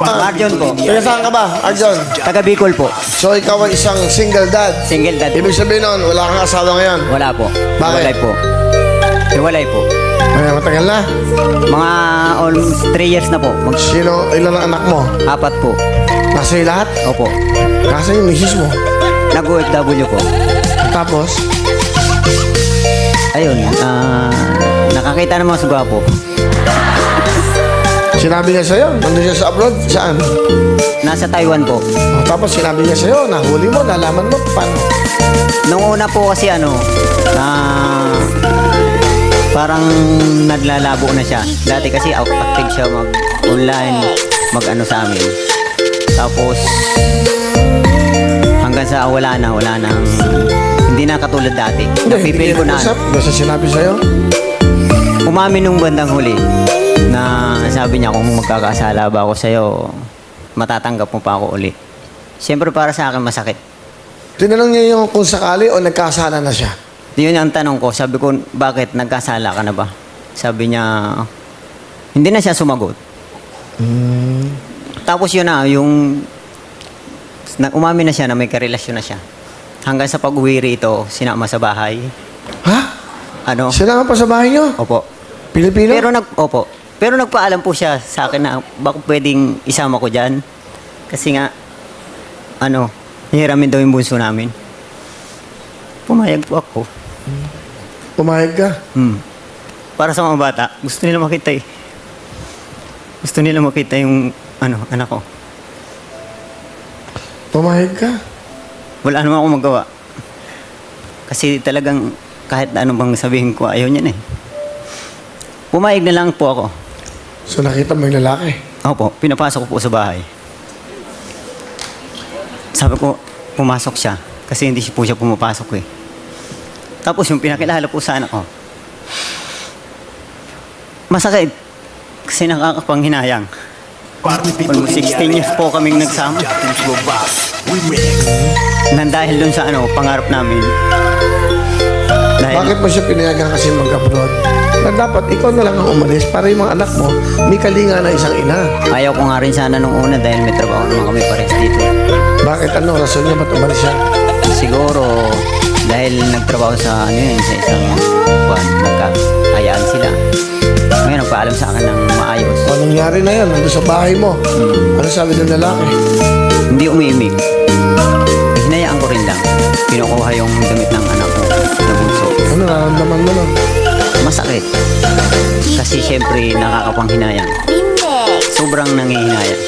Arjon po. Taga saan ka ba, Arjon? Taga Bicol po. So, ikaw ay isang single dad. Single dad. Ibig sabihin nun, wala kang asawa ngayon. Wala po. Bakit? Hiwalay po. Hiwalay po. Ay, matagal na. Mga almost 3 years na po. Sino, ilan ang anak mo? 4 po. Nasa iyo lahat? Opo. Nasa yung misis mo. Nag-OFW po. Tapos, Ayun. Nakakita ng mga suga po. sinabi niya sa'yo, nandun siya sa abroad, saan? Nasa Taiwan po. O, tapos sinabi niya sa'yo, nahuli mo, nalaman mo, paano? Nung una po kasi parang naglalabo na siya. Dati kasi active siya mag-online, mag-ano sa amin. Tapos, hanggang sa wala nang, hindi na katulad dati. Napipil ko na. Basta sinabi sa'yo, Umamin nung bandang huli na sabi niya kung magkakasala ba ako sa'yo, matatanggap mo pa ako uli. Siyempre para sa akin masakit. tinanong niya yung kung sakali o nagkasala na siya. Yun ang tanong ko. Sabi ko, bakit nagkasala ka na ba? Sabi niya, hindi na siya sumagot. Tapos yun na, umamin na siya na may karelasyon na siya. Hanggang sa pag-uwi rito, sinama sa bahay. Ha? Ano? Sinama pa sa bahay niyo? Opo. Pilipino? Pero nagpaalam po siya sa akin na baka pwedeng isama ko dyan. Kasi nga, hihiramin daw yung bunso namin. Pumayag po ako. Pumayag ka? Para sa mga bata, gusto nila makita eh. Gusto nila makita yung anak ko. Pumayag ka? Wala naman akong magawa. Kasi talagang kahit ano bang sabihin ko, ayaw niya na eh. Pumayag na lang po ako. So nakita mo yung lalaki? Opo, pinapasok ko po sa bahay. Sabi ko, pumasok siya. Kasi hindi po siya pumapasok eh. Tapos yung pinakilala po sa anak ko, masakit. Kasi nakakapanghinayang. Almost 16 years po kaming nagsama. Nandahil dun sa pangarap namin. Bakit mo siya pinayagan kasi mag-abroad? Na dapat ikaw na lang ang umalis para yung mga anak mo may kalinga na isang ina. Ayaw ko nga rin sana nung una dahil may trabaho naman kami pares dito. Bakit rason niya ba't umalis siya? Siguro dahil nagtrabaho sa sa isang nagkaayaan sila. Ngayon nagpaalam sa akin ng maayos. Ano nangyari na yan? Nandun sa bahay mo. Ano sabi ng lalaki? Hindi umiimik. Hinayaan ko rin lang. Kinukuha yung damit ng anak ko na bunso. Ano nararamdaman mo nun? Masakit. Kasi syempre nakakapanghinayang. Sobrang nangihinayang.